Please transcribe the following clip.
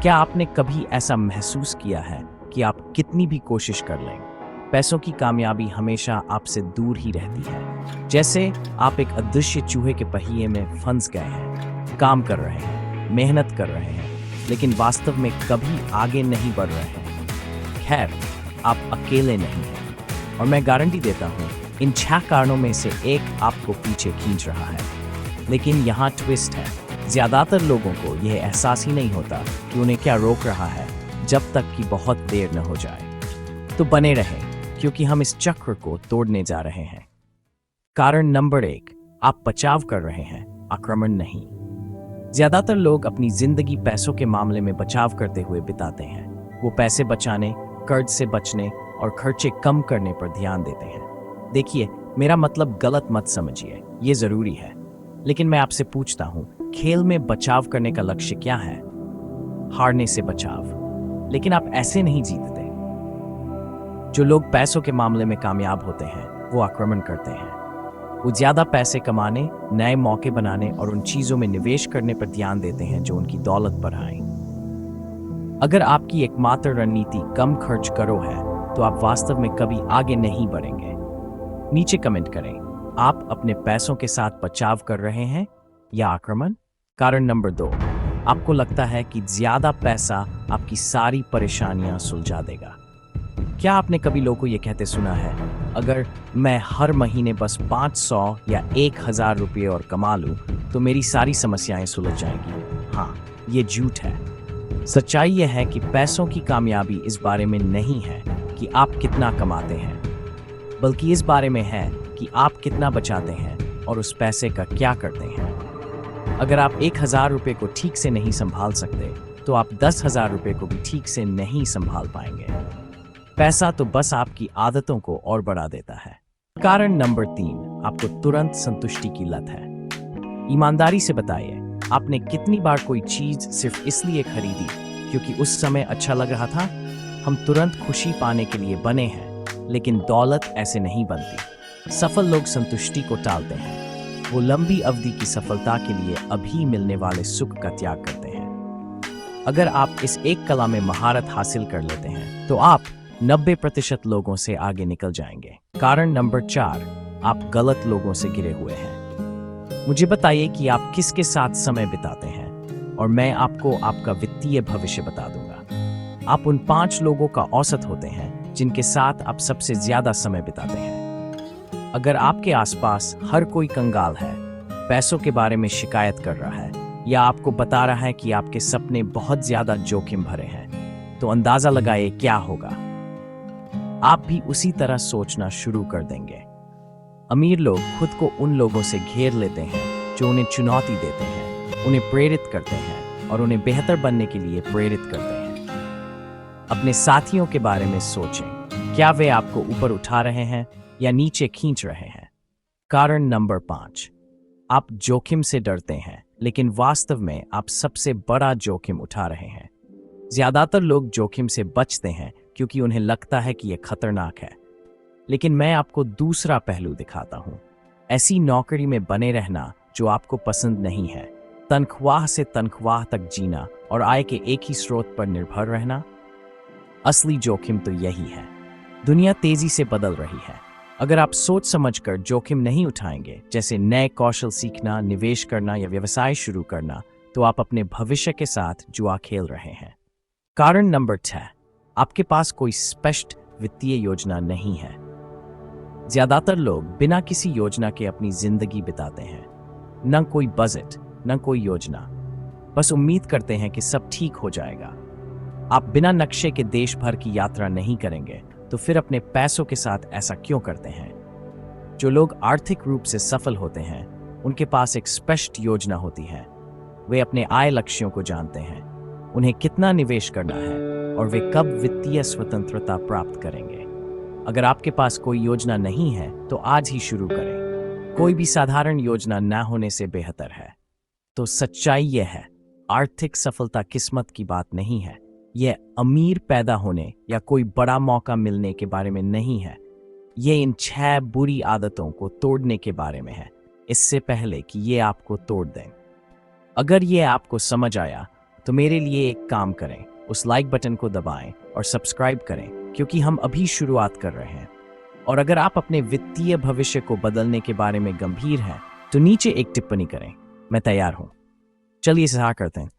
क्या आपने कभी ऐसा महसूस किया है कि आप कितनी भी कोशिश कर लें, पैसों की कामयाबी हमेशा आपसे दूर ही रहती है? जैसे आप एक अदृश्य चूहे के पहिए में फंस गए हैं, काम कर रहे हैं, मेहनत कर रहे हैं, लेकिन वास्तव में कभी आगे नहीं बढ़ रहे हैं। खैर, आप अकेले नहीं हैं, और मैं गारंटी देता हूँ इन 6 कारणों में से एक आपको पीछे खींच रहा है। लेकिन यहाँ ट्विस्ट है, ज्यादातर लोगों को यह एहसास ही नहीं होता कि उन्हें क्या रोक रहा है जब तक कि बहुत देर न हो जाए। तो बने रहें, क्योंकि हम इस चक्र को तोड़ने जा रहे हैं। कारण नंबर 1, आप बचाव कर रहे हैं, आक्रमण नहीं। ज्यादातर लोग अपनी जिंदगी पैसों के मामले में बचाव करते हुए बिताते हैं। वो पैसे बचाने, कर्ज से बचने और खर्चे कम करने पर ध्यान देते हैं। देखिए, मेरा मतलब गलत मत समझिए, ये जरूरी है। लेकिन मैं आपसे पूछता हूँ, खेल में बचाव करने का लक्ष्य क्या है? हारने से बचाव। लेकिन आप ऐसे नहीं जीतते। जो लोग पैसों के मामले में कामयाब होते हैं, वो आक्रमण करते हैं। वो ज्यादा पैसे कमाने, नए मौके बनाने और उन चीजों में निवेश करने पर ध्यान देते हैं जो उनकी दौलत बढ़ाएं। अगर आपकी एकमात्र रणनीति कम खर्च करो है, तो आप वास्तव में कभी आगे नहीं बढ़ेंगे। नीचे कमेंट करें, आप अपने पैसों के साथ बचाव कर रहे हैं या आक्रमण? कारण नंबर 2, आपको लगता है कि ज्यादा पैसा आपकी सारी परेशानियां सुलझा देगा। क्या आपने कभी लोगों को यह कहते सुना है, अगर मैं हर महीने बस 500 या 1000 रुपये और कमा लूं, तो मेरी सारी समस्याएं सुलझ जाएंगी? हाँ, ये झूठ है। सच्चाई यह है कि पैसों की कामयाबी इस बारे में नहीं है कि आप कितना कमाते हैं, बल्कि इस बारे में है कि आप कितना बचाते हैं और उस पैसे का क्या करते हैं। अगर आप 1000 रुपये को ठीक से नहीं संभाल सकते, तो आप 10,000 रुपये को भी ठीक से नहीं संभाल पाएंगे। पैसा तो बस आपकी आदतों को और बढ़ा देता है। कारण नंबर 3, आपको तुरंत संतुष्टि की लत है। ईमानदारी से बताइए, आपने कितनी बार कोई चीज सिर्फ इसलिए खरीदी क्योंकि उस समय अच्छा लग रहा था? हम तुरंत खुशी पाने के लिए बने हैं, लेकिन दौलत ऐसे नहीं बनती। सफल लोग संतुष्टि को टालते हैं। वो लंबी अवधि की सफलता के लिए अभी मिलने वाले सुख का त्याग करते हैं। अगर आप इस एक कला में महारत हासिल कर लेते हैं, तो आप 90% लोगों से आगे निकल जाएंगे। कारण नंबर 4, आप गलत लोगों से घिरे हुए हैं। मुझे बताइए कि आप किसके साथ समय बिताते हैं, और मैं आपको आपका वित्तीय भविष्य बता दूंगा। आप उन 5 लोगों का औसत होते हैं जिनके साथ आप सबसे ज्यादा समय बिताते हैं। अगर आपके आसपास हर कोई कंगाल है, पैसों के बारे में शिकायत कर रहा है, या आपको बता रहा है कि आपके सपने बहुत ज्यादा जोखिम भरे हैं, तो अंदाजा लगाइए क्या होगा। आप भी उसी तरह सोचना शुरू कर देंगे। अमीर लोग खुद को उन लोगों से घेर लेते हैं जो उन्हें चुनौती देते हैं, उन्हें प्रेरित करते हैं और उन्हें बेहतर बनने के लिए प्रेरित करते हैं। अपने साथियों के बारे में सोचें, क्या वे आपको ऊपर उठा रहे हैं या नीचे खींच रहे हैं? कारण नंबर 5, आप जोखिम से डरते हैं, लेकिन वास्तव में आप सबसे बड़ा जोखिम उठा रहे हैं। ज्यादातर लोग जोखिम से बचते हैं क्योंकि उन्हें लगता है कि यह खतरनाक है। लेकिन मैं आपको दूसरा पहलू दिखाता हूं। ऐसी नौकरी में बने रहना जो आपको पसंद नहीं है, तनख्वाह से तनख्वाह तक जीना और आय के एक ही स्रोत पर निर्भर रहना। असली जोखिम तो यही है। दुनिया तेजी से बदल रही है। अगर आप सोच समझकर जोखिम नहीं उठाएंगे, जैसे नए कौशल सीखना, निवेश करना या व्यवसाय शुरू करना, तो आप अपने भविष्य के साथ जुआ खेल रहे हैं। कारण नंबर 6, आपके पास कोई स्पष्ट वित्तीय योजना नहीं है। ज्यादातर लोग बिना किसी योजना के अपनी जिंदगी बिताते हैं। न कोई बजट, न कोई योजना, बस उम्मीद करते हैं कि सब ठीक हो जाएगा। आप बिना नक्शे के देश भर की यात्रा नहीं करेंगे, तो फिर अपने पैसों के साथ ऐसा क्यों करते हैं? जो लोग आर्थिक रूप से सफल होते हैं, उनके पास एक स्पष्ट योजना होती है। वे अपने आय लक्ष्यों को जानते हैं, उन्हें कितना निवेश करना है और वे कब वित्तीय स्वतंत्रता प्राप्त करेंगे। अगर आपके पास कोई योजना नहीं है, तो आज ही शुरू करें। कोई भी साधारण योजना न होने से बेहतर है। तो सच्चाई यह है, आर्थिक सफलता किस्मत की बात नहीं है। यह अमीर पैदा होने या कोई बड़ा मौका मिलने के बारे में नहीं है। ये इन 6 बुरी आदतों को तोड़ने के बारे में है, इससे पहले कि ये आपको तोड़ दें। अगर ये आपको समझ आया, तो मेरे लिए एक काम करें, उस लाइक बटन को दबाएं और सब्सक्राइब करें, क्योंकि हम अभी शुरुआत कर रहे हैं। और अगर आप अपने वित्तीय भविष्य को बदलने के बारे में गंभीर हैं तो नीचे एक टिप्पणी करें, मैं तैयार हूं। चलिए स्टार्ट करते हैं।